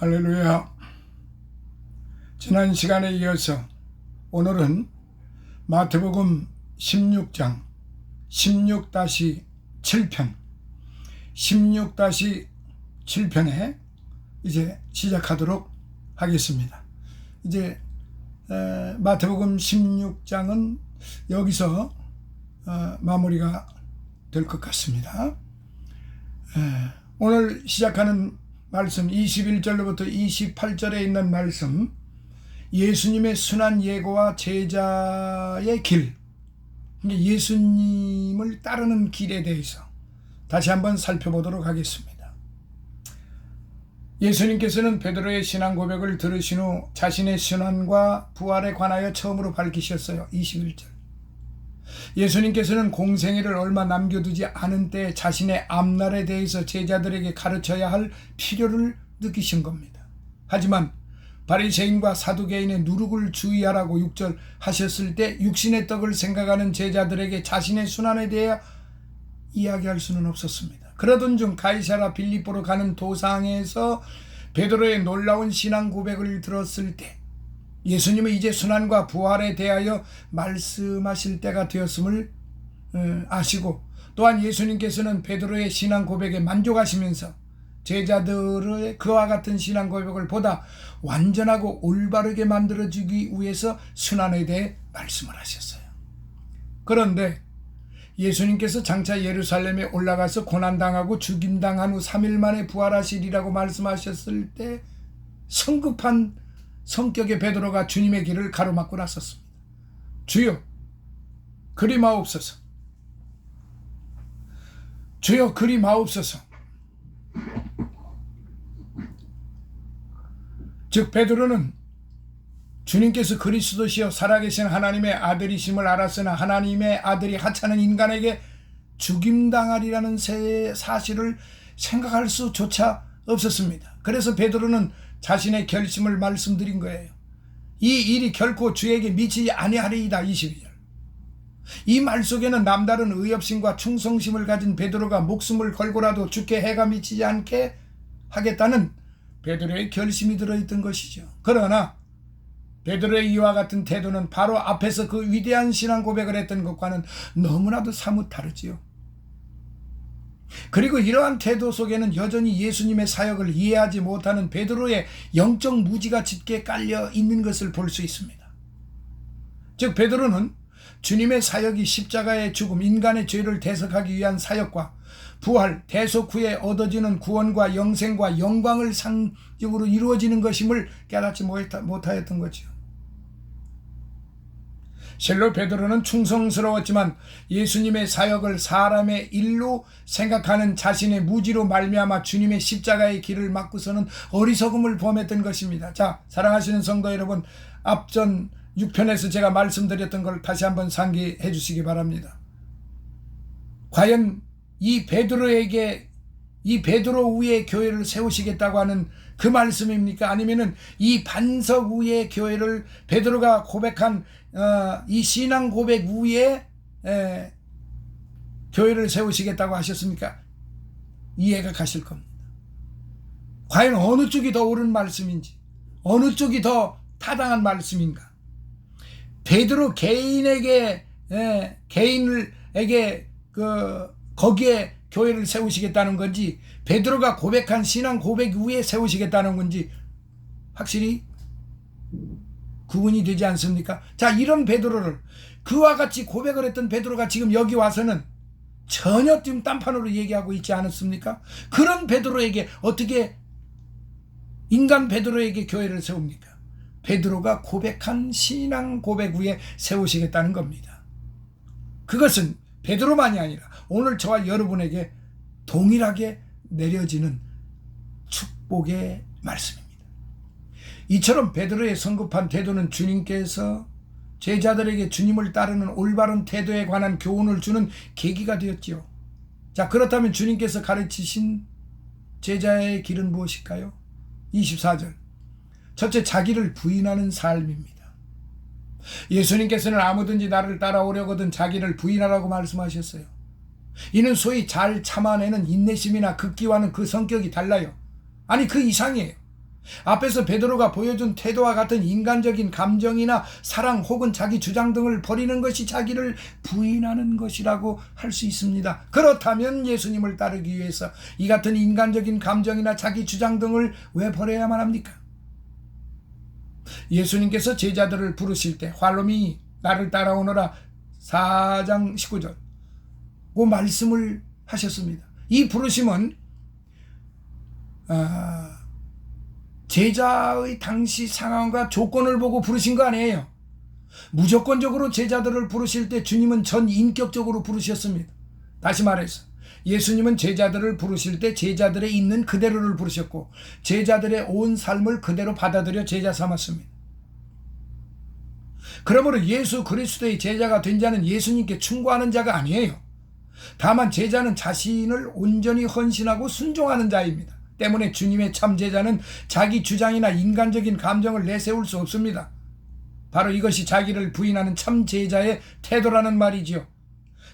할렐루야. 지난 시간에 이어서 오늘은 마태복음 16장 16-7편 16-7편에 이제 시작하도록 하겠습니다. 이제 마태복음 16장은 여기서 마무리가 될 것 같습니다. 오늘 시작하는 말씀 21절로부터 28절에 있는 말씀, 예수님의 순환 예고와 제자의 길, 예수님을 따르는 길에 대해서 다시 한번 살펴보도록 하겠습니다. 예수님께서는 베드로의 신앙 고백을 들으신 후 자신의 순환과 부활에 관하여 처음으로 밝히셨어요. 21절. 예수님께서는 공생애를 얼마 남겨두지 않은 때 자신의 앞날에 대해서 제자들에게 가르쳐야 할 필요를 느끼신 겁니다. 하지만 바리새인과 사두개인의 누룩을 주의하라고 6절 하셨을 때 육신의 떡을 생각하는 제자들에게 자신의 순환에 대해 이야기할 수는 없었습니다. 그러던 중 가이사랴 빌립보로 가는 도상에서 베드로의 놀라운 신앙 고백을 들었을 때 예수님은 이제 순환과 부활에 대하여 말씀하실 때가 되었음을 아시고, 또한 예수님께서는 베드로의 신앙 고백에 만족하시면서 제자들의 그와 같은 신앙 고백을 보다 완전하고 올바르게 만들어주기 위해서 순환에 대해 말씀을 하셨어요. 그런데 예수님께서 장차 예루살렘에 올라가서 고난당하고 죽임당한 후 3일 만에 부활하시리라고 말씀하셨을 때 성급한 성격의 베드로가 주님의 길을 가로막고 나섰습니다. 주여, 그리 마옵소서. 주여, 그리 마옵소서. 즉 베드로는 주님께서 그리스도시여 살아계신 하나님의 아들이심을 알았으나 하나님의 아들이 하찮은 인간에게 죽임당하리라는 사실을 생각할 수조차 없었습니다. 그래서 베드로는 자신의 결심을 말씀드린 거예요. 이 일이 결코 주에게 미치지 아니하리이다. 22절. 이 말 속에는 남다른 의협심과 충성심을 가진 베드로가 목숨을 걸고라도 주께 해가 미치지 않게 하겠다는 베드로의 결심이 들어있던 것이죠. 그러나 베드로의 이와 같은 태도는 바로 앞에서 그 위대한 신앙 고백을 했던 것과는 너무나도 사뭇 다르지요. 그리고 이러한 태도 속에는 여전히 예수님의 사역을 이해하지 못하는 베드로의 영적 무지가 짙게 깔려 있는 것을 볼 수 있습니다. 즉 베드로는 주님의 사역이 십자가의 죽음, 인간의 죄를 대속하기 위한 사역과 부활, 대속 후에 얻어지는 구원과 영생과 영광을 상적으로 이루어지는 것임을 깨닫지 못하였던 거죠. 실로 베드로는 충성스러웠지만 예수님의 사역을 사람의 일로 생각하는 자신의 무지로 말미암아 주님의 십자가의 길을 막고서는 어리석음을 범했던 것입니다. 자, 사랑하시는 성도 여러분, 앞전 6편에서 제가 말씀드렸던 걸 다시 한번 상기해 주시기 바랍니다. 과연 이 베드로 위에 교회를 세우시겠다고 하는 그 말씀입니까? 아니면은 이 반석 위에 교회를 베드로가 고백한 이 신앙 고백 위에 교회를 세우시겠다고 하셨습니까? 이해가 가실 겁니다. 과연 어느 쪽이 더 옳은 말씀인지, 어느 쪽이 더 타당한 말씀인가? 베드로 개인에게 거기에 교회를 세우시겠다는 건지, 베드로가 고백한 신앙 고백 위에 세우시겠다는 건지 확실히 구분이 되지 않습니까? 자, 이런 베드로를, 그와 같이 고백을 했던 베드로가 지금 여기 와서는 전혀 지금 딴판으로 얘기하고 있지 않았습니까? 그런 베드로에게 어떻게 인간 베드로에게 교회를 세웁니까? 베드로가 고백한 신앙 고백 위에 세우시겠다는 겁니다. 그것은 베드로만이 아니라 오늘 저와 여러분에게 동일하게 내려지는 축복의 말씀입니다. 이처럼 베드로의 성급한 태도는 주님께서 제자들에게 주님을 따르는 올바른 태도에 관한 교훈을 주는 계기가 되었지요. 자, 그렇다면 주님께서 가르치신 제자의 길은 무엇일까요? 24절. 첫째, 자기를 부인하는 삶입니다. 예수님께서는 아무든지 나를 따라오려거든 자기를 부인하라고 말씀하셨어요. 이는 소위 잘 참아내는 인내심이나 극기와는 그 성격이 달라요. 아니 그 이상이에요. 앞에서 베드로가 보여준 태도와 같은 인간적인 감정이나 사랑 혹은 자기 주장 등을 버리는 것이 자기를 부인하는 것이라고 할 수 있습니다. 그렇다면 예수님을 따르기 위해서 이 같은 인간적인 감정이나 자기 주장 등을 왜 버려야만 합니까? 예수님께서 제자들을 부르실 때 활로미 나를 따라오너라 4장 19절 그 말씀을 하셨습니다. 이 부르심은 제자의 당시 상황과 조건을 보고 부르신 거 아니에요. 무조건적으로 제자들을 부르실 때 주님은 전 인격적으로 부르셨습니다. 다시 말해서 예수님은 제자들을 부르실 때 제자들의 있는 그대로를 부르셨고 제자들의 온 삶을 그대로 받아들여 제자 삼았습니다. 그러므로 예수 그리스도의 제자가 된 자는 예수님께 충고하는 자가 아니에요. 다만 제자는 자신을 온전히 헌신하고 순종하는 자입니다. 때문에 주님의 참 제자는 자기 주장이나 인간적인 감정을 내세울 수 없습니다. 바로 이것이 자기를 부인하는 참 제자의 태도라는 말이지요.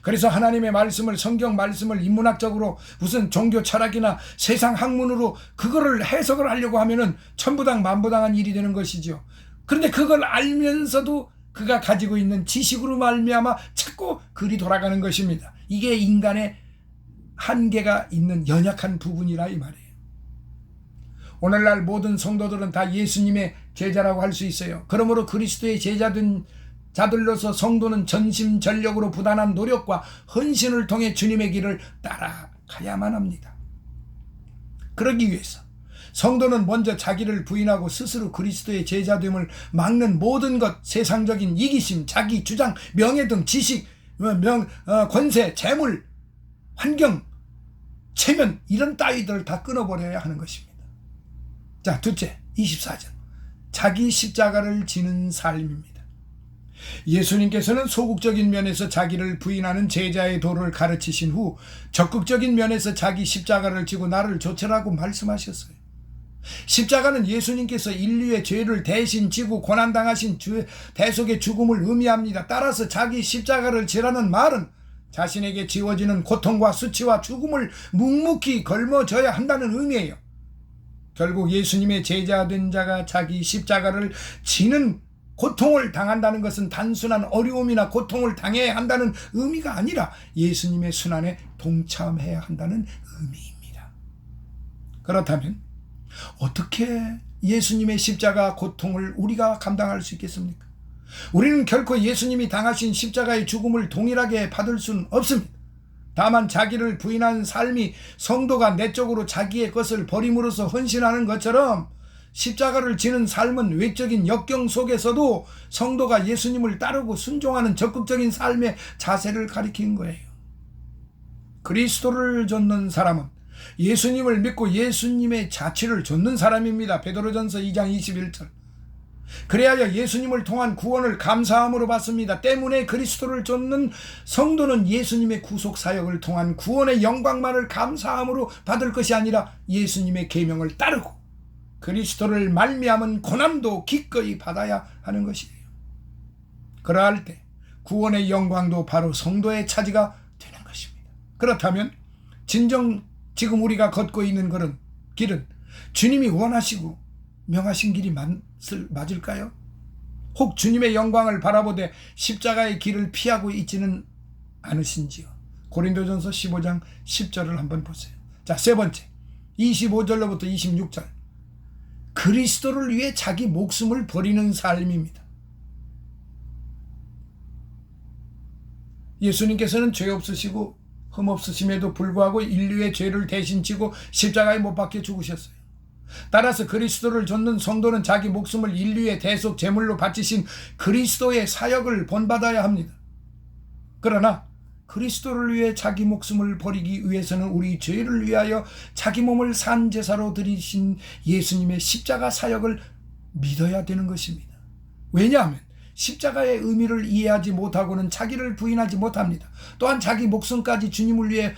그래서 하나님의 말씀을, 성경 말씀을 인문학적으로 무슨 종교 철학이나 세상 학문으로 그거를 해석을 하려고 하면은 천부당 만부당한 일이 되는 것이지요. 그런데 그걸 알면서도 그가 가지고 있는 지식으로 말미암아 자꾸 글이 돌아가는 것입니다. 이게 인간의 한계가 있는 연약한 부분이라 이 말이에요. 오늘날 모든 성도들은 다 예수님의 제자라고 할 수 있어요. 그러므로 그리스도의 제자된 자들로서 성도는 전심전력으로 부단한 노력과 헌신을 통해 주님의 길을 따라가야만 합니다. 그러기 위해서 성도는 먼저 자기를 부인하고 스스로 그리스도의 제자됨을 막는 모든 것, 세상적인 이기심, 자기 주장, 명예 등 지식, 권세, 재물, 환경, 체면 이런 따위들을 다 끊어버려야 하는 것입니다. 자, 둘째 24절 자기 십자가를 지는 삶입니다. 예수님께서는 소극적인 면에서 자기를 부인하는 제자의 도를 가르치신 후 적극적인 면에서 자기 십자가를 지고 나를 좇으라고 말씀하셨어요. 십자가는 예수님께서 인류의 죄를 대신 지고 고난당하신 대속의 죽음을 의미합니다. 따라서 자기 십자가를 지라는 말은 자신에게 지워지는 고통과 수치와 죽음을 묵묵히 걸머져야 한다는 의미예요. 결국 예수님의 제자된 자가 자기 십자가를 지는 고통을 당한다는 것은 단순한 어려움이나 고통을 당해야 한다는 의미가 아니라 예수님의 순환에 동참해야 한다는 의미입니다. 그렇다면 어떻게 예수님의 십자가 고통을 우리가 감당할 수 있겠습니까? 우리는 결코 예수님이 당하신 십자가의 죽음을 동일하게 받을 수는 없습니다. 다만 자기를 부인한 삶이 성도가 내적으로 자기의 것을 버림으로써 헌신하는 것처럼 십자가를 지는 삶은 외적인 역경 속에서도 성도가 예수님을 따르고 순종하는 적극적인 삶의 자세를 가리키는 거예요. 그리스도를 좇는 사람은 예수님을 믿고 예수님의 자취를 좇는 사람입니다. 베드로전서 2장 21절. 그래야 예수님을 통한 구원을 감사함으로 받습니다. 때문에 그리스도를 좇는 성도는 예수님의 구속 사역을 통한 구원의 영광만을 감사함으로 받을 것이 아니라 예수님의 계명을 따르고 그리스도를 말미암은 고난도 기꺼이 받아야 하는 것이에요. 그러할 때 구원의 영광도 바로 성도의 차지가 되는 것입니다. 그렇다면 진정 지금 우리가 걷고 있는 그런 길은 주님이 원하시고 명하신 길이 맞을까요? 혹 주님의 영광을 바라보되 십자가의 길을 피하고 있지는 않으신지요? 고린도전서 15장 10절을 한번 보세요. 자, 세 번째 25절로부터 26절 그리스도를 위해 자기 목숨을 버리는 삶입니다. 예수님께서는 죄 없으시고 흠 없으심에도 불구하고 인류의 죄를 대신 지고 십자가에 못 박혀 죽으셨어요. 따라서 그리스도를 좇는 성도는 자기 목숨을 인류의 대속 제물로 바치신 그리스도의 사역을 본받아야 합니다. 그러나 그리스도를 위해 자기 목숨을 버리기 위해서는 우리 죄를 위하여 자기 몸을 산 제사로 드리신 예수님의 십자가 사역을 믿어야 되는 것입니다. 왜냐하면 십자가의 의미를 이해하지 못하고는 자기를 부인하지 못합니다. 또한 자기 목숨까지 주님을 위해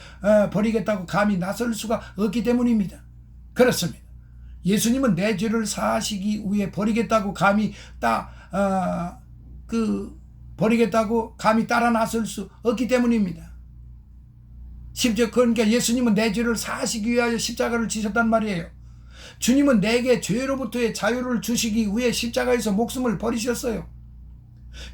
버리겠다고 감히 나설 수가 없기 때문입니다. 그렇습니다. 예수님은 내 죄를 사하시기 위해 버리겠다고 감히 버리겠다고 감히 따라 나설 수 없기 때문입니다. 그러니까 예수님은 내 죄를 사하시기 위하여 십자가를 지셨단 말이에요. 주님은 내게 죄로부터의 자유를 주시기 위해 십자가에서 목숨을 버리셨어요.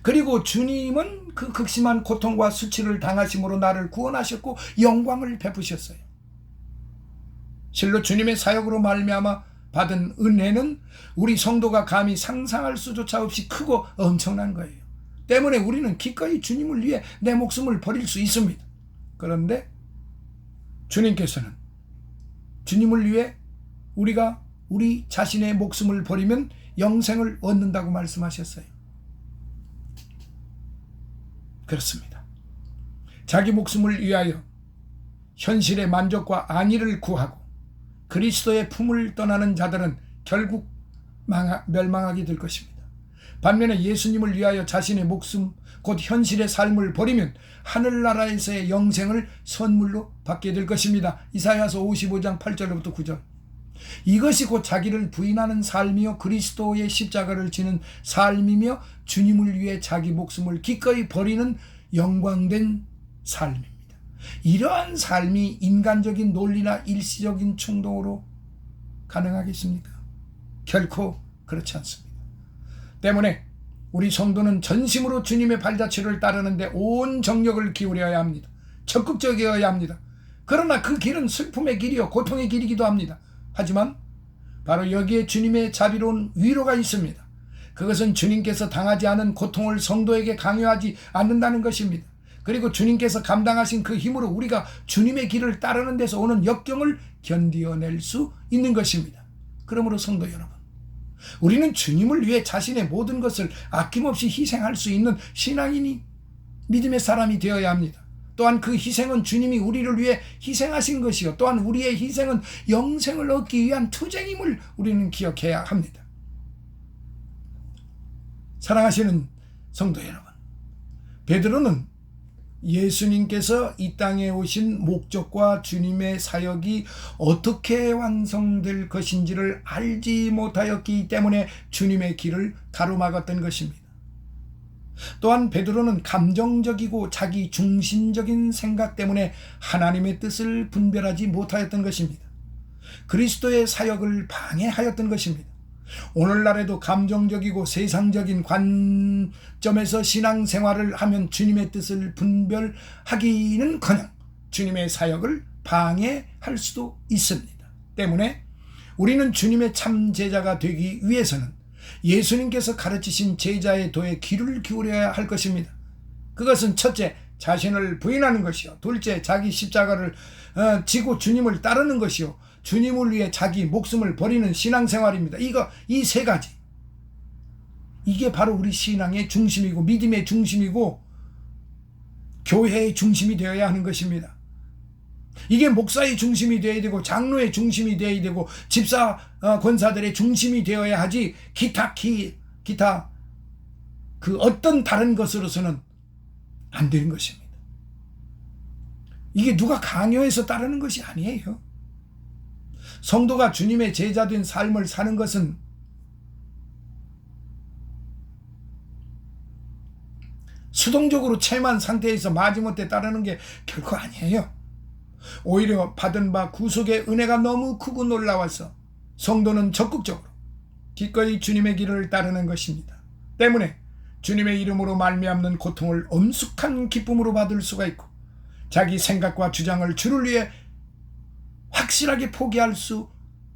그리고 주님은 그 극심한 고통과 수치를 당하심으로 나를 구원하셨고 영광을 베푸셨어요. 실로 주님의 사역으로 말미암아 받은 은혜는 우리 성도가 감히 상상할 수조차 없이 크고 엄청난 거예요. 때문에 우리는 기꺼이 주님을 위해 내 목숨을 버릴 수 있습니다. 그런데 주님께서는 주님을 위해 우리가 우리 자신의 목숨을 버리면 영생을 얻는다고 말씀하셨어요. 그렇습니다. 자기 목숨을 위하여 현실의 만족과 안위를 구하고 그리스도의 품을 떠나는 자들은 결국 멸망하게 될 것입니다. 반면에 예수님을 위하여 자신의 목숨, 곧 현실의 삶을 버리면 하늘나라에서의 영생을 선물로 받게 될 것입니다. 이사야서 55장 8절부터 9절. 이것이 곧 자기를 부인하는 삶이요 그리스도의 십자가를 지는 삶이며 주님을 위해 자기 목숨을 기꺼이 버리는 영광된 삶입니다. 이러한 삶이 인간적인 논리나 일시적인 충동으로 가능하겠습니까? 결코 그렇지 않습니다. 때문에 우리 성도는 전심으로 주님의 발자취를 따르는데 온 정력을 기울여야 합니다. 적극적이어야 합니다. 그러나 그 길은 슬픔의 길이요 고통의 길이기도 합니다. 하지만 바로 여기에 주님의 자비로운 위로가 있습니다. 그것은 주님께서 당하지 않은 고통을 성도에게 강요하지 않는다는 것입니다. 그리고 주님께서 감당하신 그 힘으로 우리가 주님의 길을 따르는 데서 오는 역경을 견디어낼 수 있는 것입니다. 그러므로 성도 여러분, 우리는 주님을 위해 자신의 모든 것을 아낌없이 희생할 수 있는 신앙인이 믿음의 사람이 되어야 합니다. 또한 그 희생은 주님이 우리를 위해 희생하신 것이요 또한 우리의 희생은 영생을 얻기 위한 투쟁임을 우리는 기억해야 합니다. 사랑하시는 성도 여러분, 베드로는 예수님께서 이 땅에 오신 목적과 주님의 사역이 어떻게 완성될 것인지를 알지 못하였기 때문에 주님의 길을 가로막았던 것입니다. 또한 베드로는 감정적이고 자기 중심적인 생각 때문에 하나님의 뜻을 분별하지 못하였던 것입니다. 그리스도의 사역을 방해하였던 것입니다. 오늘날에도 감정적이고 세상적인 관점에서 신앙생활을 하면 주님의 뜻을 분별하기는커녕 주님의 사역을 방해할 수도 있습니다. 때문에 우리는 주님의 참 제자가 되기 위해서는 예수님께서 가르치신 제자의 도에 귀를 기울여야 할 것입니다. 그것은 첫째, 자신을 부인하는 것이요, 둘째, 자기 십자가를 지고 주님을 따르는 것이요, 주님을 위해 자기 목숨을 버리는 신앙생활입니다. 이 세 가지, 이게 바로 우리 신앙의 중심이고 믿음의 중심이고 교회의 중심이 되어야 하는 것입니다. 이게 목사의 중심이 되어야 되고 장로의 중심이 되어야 되고 집사 권사들의 중심이 되어야 하지 기타 그 어떤 다른 것으로서는 안 되는 것입니다. 이게 누가 강요해서 따르는 것이 아니에요. 성도가 주님의 제자된 삶을 사는 것은 수동적으로 체만 상태에서 마지못해 따르는 게 결코 아니에요. 오히려 받은 바 구속의 은혜가 너무 크고 놀라워서 성도는 적극적으로 기꺼이 주님의 길을 따르는 것입니다. 때문에 주님의 이름으로 말미암는 고통을 엄숙한 기쁨으로 받을 수가 있고 자기 생각과 주장을 주를 위해 확실하게 포기할 수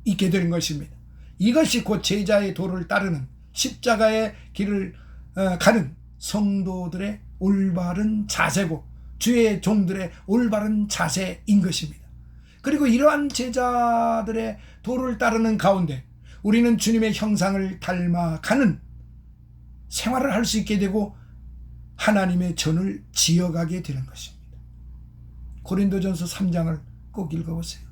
있게 되는 것입니다. 이것이 곧 제자의 도를 따르는 십자가의 길을 가는 성도들의 올바른 자세고 주의 종들의 올바른 자세인 것입니다. 그리고 이러한 제자들의 도를 따르는 가운데 우리는 주님의 형상을 닮아가는 생활을 할 수 있게 되고 하나님의 전을 지어가게 되는 것입니다. 고린도전서 3장을 꼭 읽어보세요.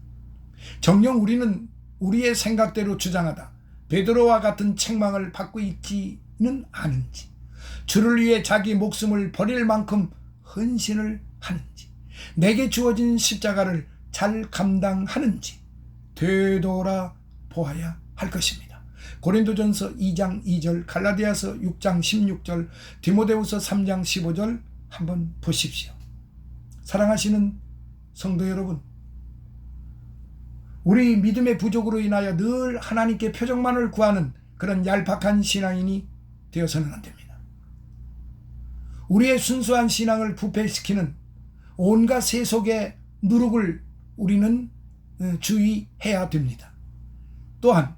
정녕 우리는 우리의 생각대로 주장하다 베드로와 같은 책망을 받고 있지는 않은지, 주를 위해 자기 목숨을 버릴 만큼 헌신을 하는지, 내게 주어진 십자가를 잘 감당하는지 되돌아 보아야 할 것입니다. 고린도전서 2장 2절, 갈라디아서 6장 16절, 디모데후서 3장 15절 한번 보십시오. 사랑하시는 성도 여러분, 우리 믿음의 부족으로 인하여 늘 하나님께 표적만을 구하는 그런 얄팍한 신앙인이 되어서는 안 됩니다. 우리의 순수한 신앙을 부패시키는 온갖 세속의 누룩을 우리는 주의해야 됩니다. 또한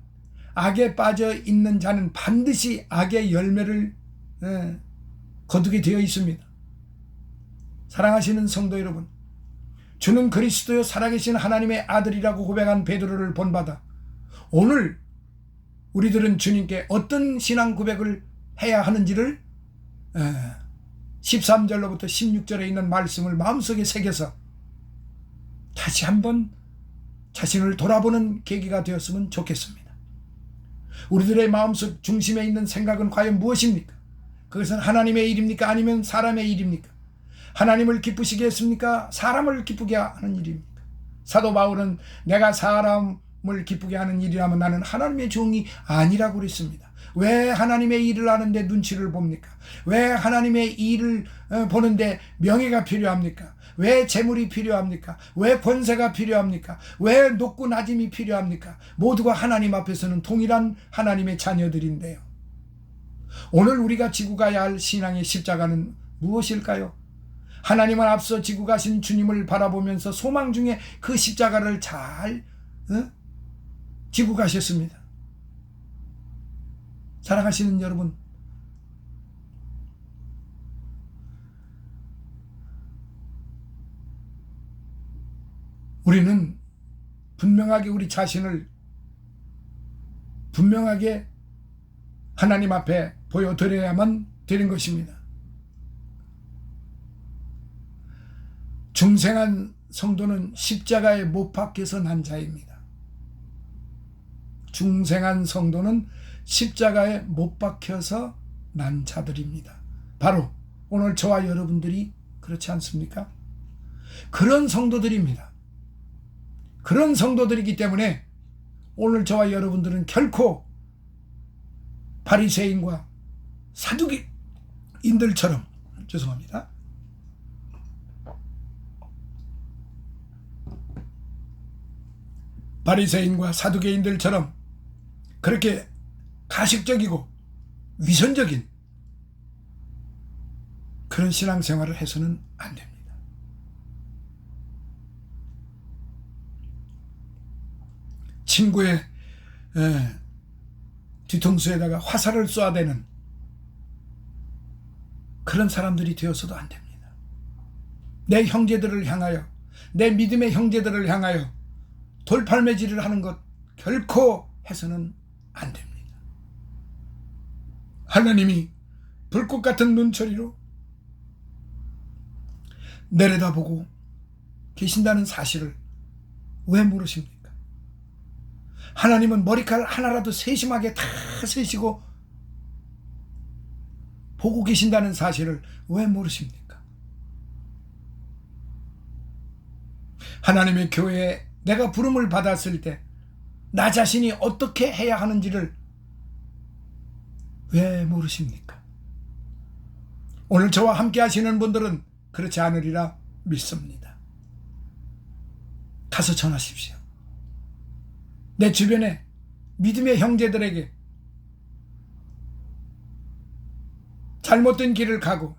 악에 빠져 있는 자는 반드시 악의 열매를 거두게 되어 있습니다. 사랑하시는 성도 여러분, 주는 그리스도요 살아계신 하나님의 아들이라고 고백한 베드로를 본받아 오늘 우리들은 주님께 어떤 신앙 고백을 해야 하는지를 13절로부터 16절에 있는 말씀을 마음속에 새겨서 다시 한번 자신을 돌아보는 계기가 되었으면 좋겠습니다. 우리들의 마음속 중심에 있는 생각은 과연 무엇입니까? 그것은 하나님의 일입니까? 아니면 사람의 일입니까? 하나님을 기쁘시게 했습니까? 사람을 기쁘게 하는 일입니까? 사도 바울은 내가 사람을 기쁘게 하는 일이라면 나는 하나님의 종이 아니라고 그랬습니다. 왜 하나님의 일을 하는데 눈치를 봅니까? 왜 하나님의 일을 보는데 명예가 필요합니까? 왜 재물이 필요합니까? 왜 권세가 필요합니까? 왜 높고 낮음이 필요합니까? 모두가 하나님 앞에서는 동일한 하나님의 자녀들인데요. 오늘 우리가 지고 가야 할 신앙의 십자가는 무엇일까요? 하나님은 앞서 지고 가신 주님을 바라보면서 소망 중에 그 십자가를 잘 지고 가셨습니다. 사랑하시는 여러분, 우리는 분명하게 우리 자신을 분명하게 하나님 앞에 보여드려야만 되는 것입니다. 중생한 성도는 십자가에 못 박혀서 난 자입니다. 중생한 성도는 십자가에 못 박혀서 난 자들입니다. 바로 오늘 저와 여러분들이 그렇지 않습니까? 그런 성도들입니다. 그런 성도들이기 때문에 오늘 저와 여러분들은 결코 바리새인과 사두개인들처럼 죄송합니다. 바리새인과 사두개인들처럼 그렇게 가식적이고 위선적인 그런 신앙생활을 해서는 안 됩니다. 친구의 뒤통수에다가 화살을 쏘아대는 그런 사람들이 되어서도 안 됩니다. 내 형제들을 향하여, 내 믿음의 형제들을 향하여 돌팔매질을 하는 것 결코 해서는 안 됩니다. 하나님이 불꽃 같은 눈초리로 내려다보고 계신다는 사실을 왜 모르십니까? 하나님은 머리카락 하나라도 세심하게 다 세시고 보고 계신다는 사실을 왜 모르십니까? 하나님의 교회에 내가 부름을 받았을 때 나 자신이 어떻게 해야 하는지를 왜 모르십니까? 오늘 저와 함께 하시는 분들은 그렇지 않으리라 믿습니다. 가서 전하십시오. 내 주변에 믿음의 형제들에게 잘못된 길을 가고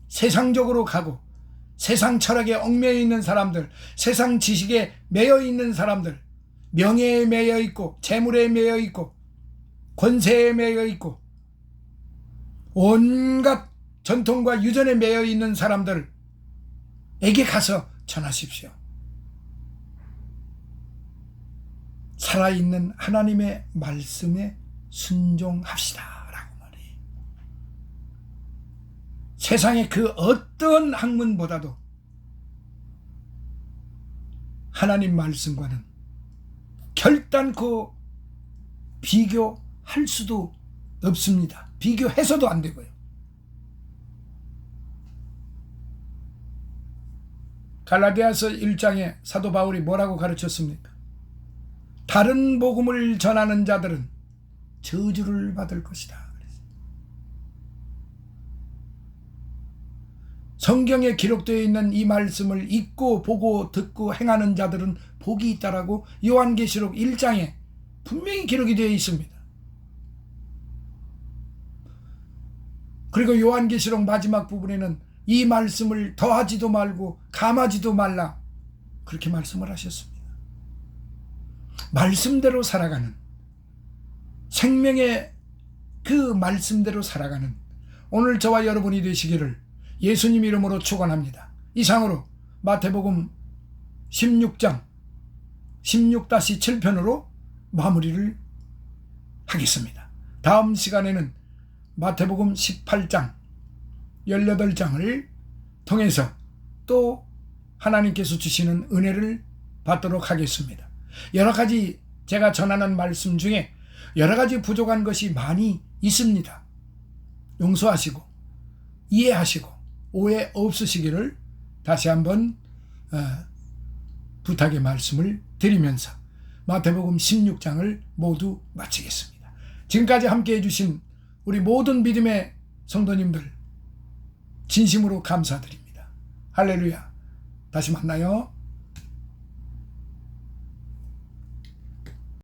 세상적으로 가고 세상 철학에 얽매여 있는 사람들, 세상 지식에 매여 있는 사람들, 명예에 매여 있고 재물에 매여 있고 권세에 매여 있고 온갖 전통과 유전에 매여 있는 사람들에게 가서 전하십시오. 살아있는 하나님의 말씀에 순종합시다 라고 말해요. 세상의 그 어떤 학문보다도 하나님 말씀과는 결단코 비교할 수도 없습니다. 비교해서도 안 되고요. 갈라디아서 1장에 사도 바울이 뭐라고 가르쳤습니까? 다른 복음을 전하는 자들은 저주를 받을 것이다. 성경에 기록되어 있는 이 말씀을 읽고 보고 듣고 행하는 자들은 복이 있다라고 요한계시록 1장에 분명히 기록이 되어 있습니다. 그리고 요한계시록 마지막 부분에는 이 말씀을 더하지도 말고 감하지도 말라, 그렇게 말씀을 하셨습니다. 말씀대로 살아가는, 생명의 그 말씀대로 살아가는 오늘 저와 여러분이 되시기를 예수님 이름으로 축원합니다. 이상으로 마태복음 16장 16-7편으로 마무리를 하겠습니다. 다음 시간에는 마태복음 18장 18장을 통해서 또 하나님께서 주시는 은혜를 받도록 하겠습니다. 여러 가지 제가 전하는 말씀 중에 여러 가지 부족한 것이 많이 있습니다. 용서하시고 이해하시고 오해 없으시기를 다시 한번 부탁의 말씀을 드리면서 마태복음 16장을 모두 마치겠습니다. 지금까지 함께해 주신 우리 모든 믿음의 성도님들 진심으로 감사드립니다. 할렐루야. 다시 만나요.